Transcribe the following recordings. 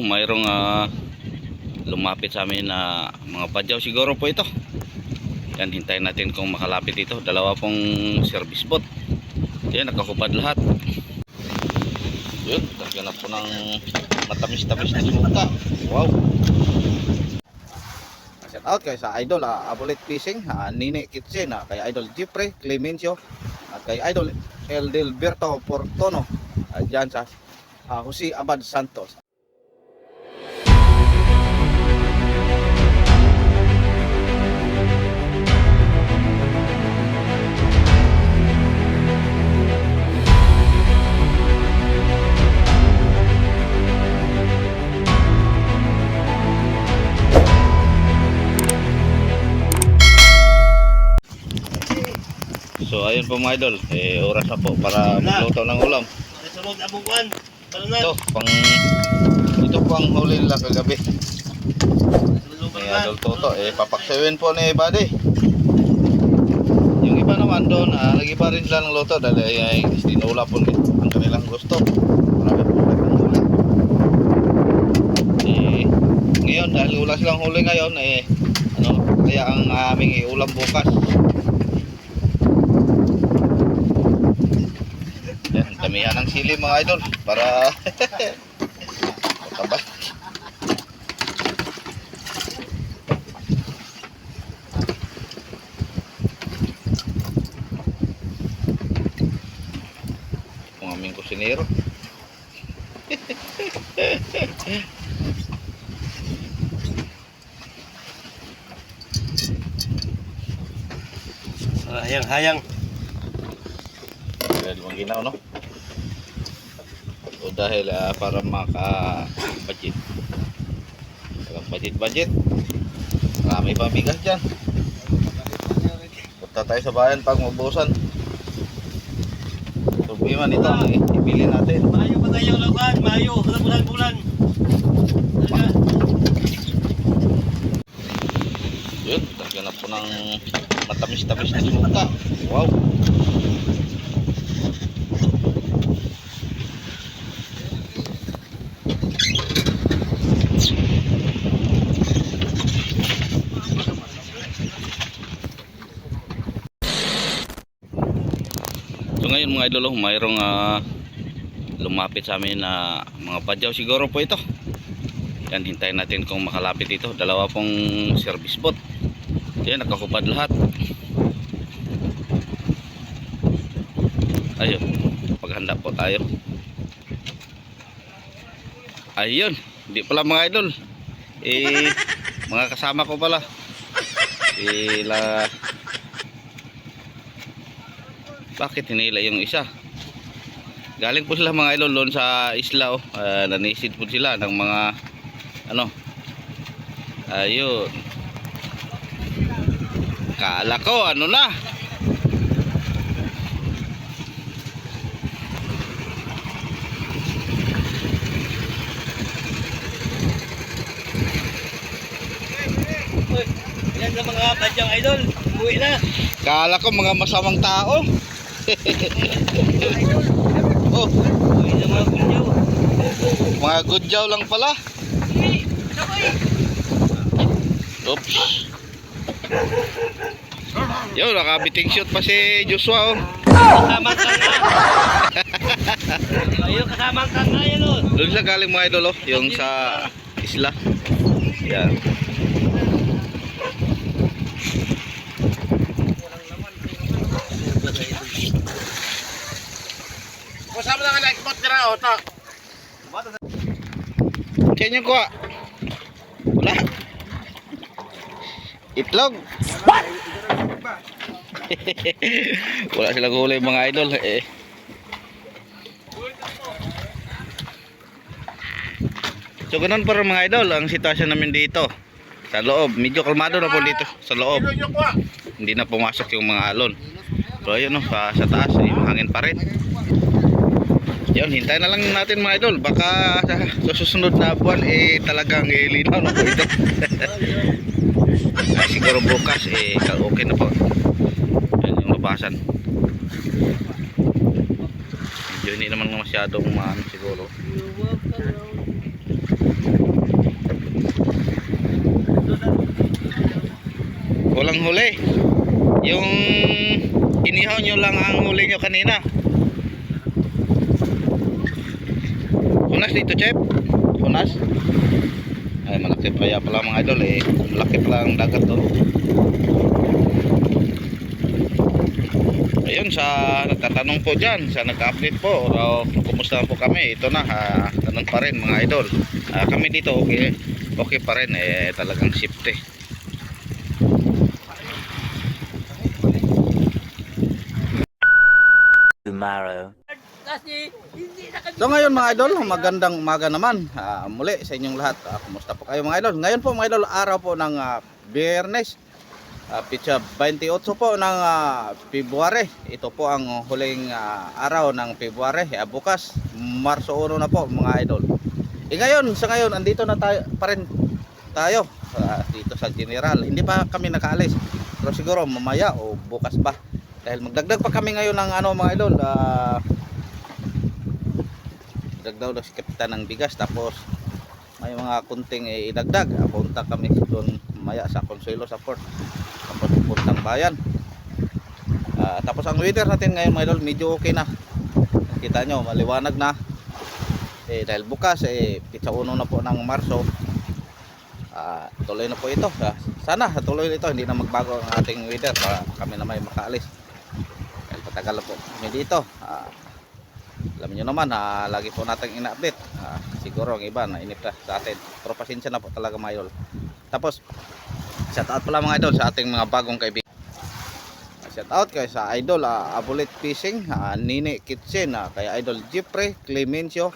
Mayroong lumapit sa amin na mga badyaw siguro po ito. Yan, hintayin natin kung makalapit ito. Dalawa pong service boat. Yan, nakakupad lahat. Yun, naghanap po ng matamis-tamis na suka. Wow. Shout out kay sa Idol Abulet Fishing, Nini Kitchen, kay Idol Jeffrey Clemencio, at kay Idol Eldelberto Portono, dyan sa Jose Abad Santos. So ayun po mga idol, oras na po para magluto ng ulam. Ito po ang huli nila kagabi. Idol Toto, papaksawin po ni Buddy. Yung iba naman doon, nag-iba rin sila ng luto dahil tinula po ang kanilang gusto. Marami po ng huli. Ngayon, dahil wala silang huli ngayon, kaya ang aming ulam bukas. Damihan ng sili mga idol para matabas. Ang aming kusinero. Hayang-hayang. Kaya limang ginaw, no? O dahil para maka-budget. Budget. Marami pang bigas dyan. Punta tayo sa bayan pag mabusan. Problema nito ang ibili natin. Mayo pa tayo laban, mayo. Bulan-bulan. Yun, naghanap po ng matamis-tamis na suka. Wow. So ngayon mga idol, mayroong lumapit sa amin na mga badyaw siguro po ito. Yan, hintayin natin kung makalapit ito. Dalawa pong service boat. Yan, nakakupad lahat. Ayun, paghanda po tayo. Ayun, hindi pala mga idol, mga kasama ko pala bakit hinila yung isa? Galing po sila mga idol doon sa isla, nanisid po sila ng mga ayun, kala ko na Yan sa mga badyang idol, umuwi na. kala ko mga masamang tao. Oh, Umuwi na mga gudyaw. mga gudyaw lang pala. Oops. Yo, nakabiting shoot pa si Joshua. Kasamang ka nga. Ayun, kasamang ka nga yan. Doon sa galing mga idol, yung sa isla. Yan. Kasama na nga na-export nila, ta. Kanya ko. Wala. Itlog. Wala silang huli mga idol. So ganun pa rin mga idol ang sitwasyon namin dito. Sa loob, medyo kalmado na po dito sa loob. Hindi na pumasok yung mga alon. So ayun, sa taas hangin pa rin. Yun, hintayin na lang natin mga idol. Baka sa susunod na buwan talagang linaw na po ito. Siguro bukas okay na po. Yan yung labasan. Medyo hindi naman masyadong siguro. walang huli. Yung inihaw nyo lang ang huli nyo kanina. Hunas dito, Chef. Hunas. Ay, malaki pa pala mga idol eh. Malaki pala ang dagat doon. Ayun, sa nagtatanong po dyan, sa nag-update po, kumusta po kami, ito na, ganun pa rin mga idol. Kami dito okay pa rin, talagang safety. Tomorrow. So ngayon mga idol, magandang umaga naman muli sa inyong lahat. Kumusta po kayo mga idol? Ngayon po mga idol, araw po ng Biyernes, pitsa 28 po ng February. Ito po ang huling araw ng February. Bukas, Marso 1 na po mga idol. Ngayon, sa ngayon, andito na tayo pa rin tayo dito sa General. Hindi pa kami nakaalis, pero siguro mamaya o bukas pa. Dahil magdagdag pa kami ngayon ng mga idol, dagdag daw si kapitan ng bigas, tapos may mga kunting idagdag. Punta kami doon maya sa Consuelo sa port, tapos puntang bayan. Tapos ang weather natin ngayon mga idol, medyo okay na. Kita nyo, maliwanag na. Dahil bukas pitsa 1 na po ng Marso, tuloy na po ito. Sana tuloy ito, hindi na magbago ang ating weather para kami na may makaalis. Dahil patagal na po kami dito. Alam nyo naman, lagi po natin ina-update. Siguro ang iba na inip na sa atin, pero pasensya na po talaga mga idol. Tapos shout out pala mga idol sa ating mga bagong kaibigan. Shout out kay sa idol Abulet Fishing, Nini Kitchen, kay idol Jeffrey Clemencio,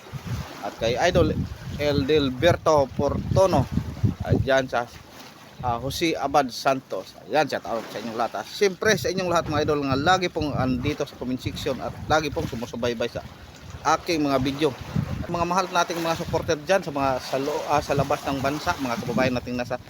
at kay idol Edelberto Portono, dyan sa Jose Abad Santos. Ayan, shout out sa inyong lahat. Siyempre sa inyong lahat mga idol nga lagi pong andito sa comment section at lagi pong sumusubaybay sa aking mga video. Mga mahal nating mga supporter dyan sa mga sa labas ng bansa, mga kababayan nating nasa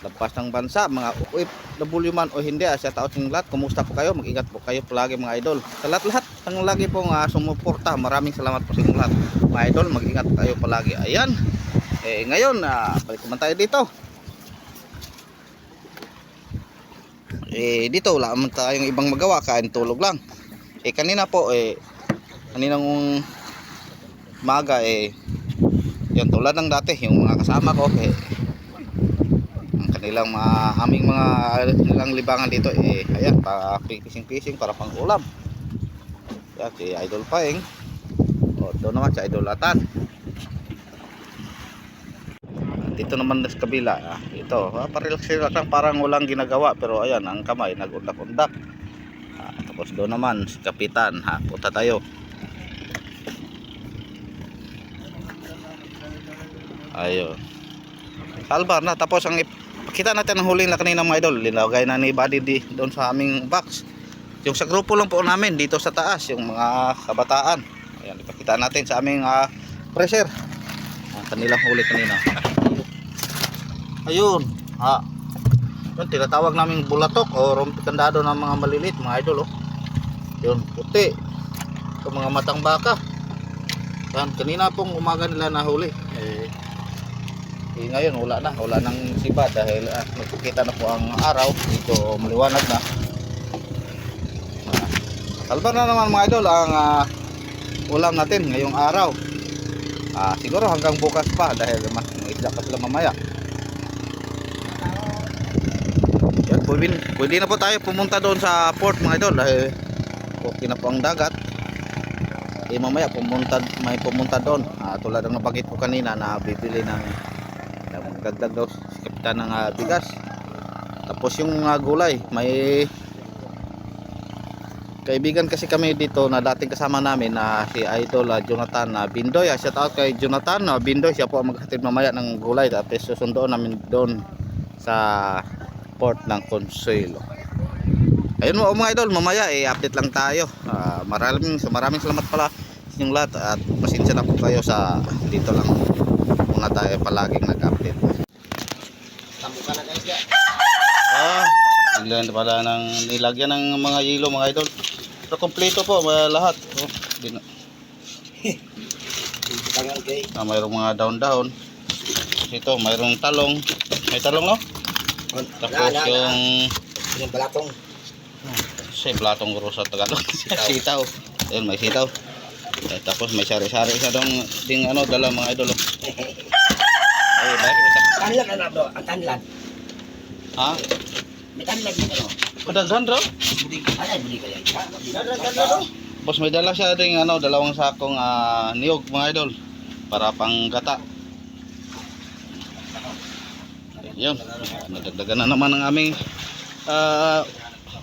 labas ng bansa, mga OFW man o hindi, shout out sa inyong lahat. Kumusta po kayo? Mag-ingat po kayo palagi mga idol. Sa lahat-lahat ang lagi pong sumuporta, maraming salamat po sa inyong lahat mga idol. Mag-ingat po kayo palagi. Ayan, ngayon balik naman tayo dito. Dito wala naman tayong ibang magawa, kain tulog lang. Kanina po kaninang maga yun, tulad ng dati yung mga kasama ko ang kanilang aming mga nilang libangan dito ayan, para fishing para pang ulam. Yan si Idol Paeng, doon naman si Idol Atan. Dito naman sa kabila, ito, parelax lang, parang walang ginagawa, pero ayan, ang kamay nag-undak-undak. Tapos doon naman si Kapitan, punta tayo. Ayun, salbar na. Tapos ang ipakita natin ang huling na kanina mga idol, linagay na ni Buddy doon sa aming box. Yung sa grupo lang po namin dito sa taas, yung mga kabataan. Ayan, ipakita natin sa aming pressure ang kanilang huli kanina. Ayun, yun, tinatawag namin bulatok o rompikandado ng mga maliliit mga idol. Yun, puti. Ito mga matang baka. Yan, kanina pong umaga nila nahuli. Ngayon wala nang siba dahil nagkikita na po ang araw. Dito maliwanag na. Salbar na naman mga idol ang ulam natin ngayong araw. Siguro hanggang bukas pa dahil may isda pa sila mamaya. Yan, pwede na po tayo pumunta doon sa port mga idol dahil okay na po ang dagat. Mamaya may pumunta doon, tulad ng nabanggit ko kanina na bibili ng dagdag daw si kapitan ng bigas. Tapos yung gulay, may kaibigan kasi kami dito na dating kasama namin na si Idol Jonathan Bindoy. Shout out kay Jonathan Bindoy, siya po ang maghatid mamaya ng gulay, tapos susundoon namin doon sa port ng Consuelo. Ayun mga idol, mamaya update lang tayo. Maraming salamat pala sa inyong lahat at pasensya na po kayo sa dito lang muna tayo palaging nag-update. Tambuka na guys ya. Ilan pala ng nilagyan ng mga yelo mga idol. So kompleto po lahat. Mayroong mga daon-daon. Ito mayroong talong. May talong no? Tapos yung Yung balatong. Kasi blatong guro sa Tagalog. Sitaw. Ayun, may sitaw. Tapos may sari-sari sa dong ding ano dala mga idol. Ay, bakit ito? Tanlan na bro, ang tanlan. Ha? May tanlan na ano. Padaghan raw? Alay, buli ka yan. Tanlan. Boss, may dala siya ding ano, dalawang sakong niyog mga idol para panggata. Yun, nadagdagan na naman ang aming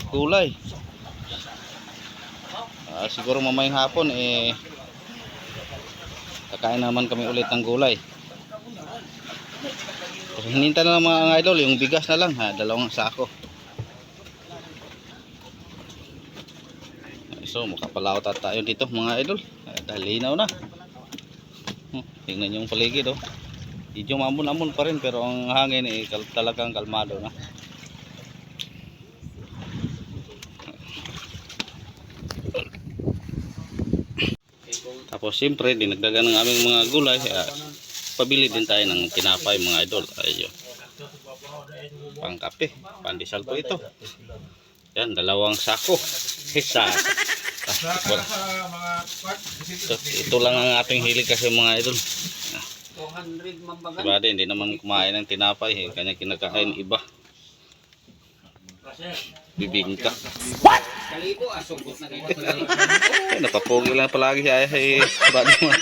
gulay. Siguro mamayang hapon kakain naman kami ulit ng gulay. Kasi hinintay na lang mga idol, yung bigas na lang ha, dalawang sako. So makapalawat at tayo dito mga idol. Dahil linaw na. Tingnan yung paligid oh. Medyo mamon-amon pa rin pero ang hangin talagang kalmado na. Tapos siyempre dinagdagan ng aming mga gulay. Pabili din tayo ng tinapay mga idol. Ayun. Pangkape, pandesal po ito. Yan, dalawang sako. Isa. Ito lang ang ating hilig kasi mga idol. 200 mambagan. Diba din, hindi naman kumain ng tinapay. Kanya kinakain iba. Bibingka. What? Kalibo, asugod na kayo. Napapogi lang palagi siya. Bado mga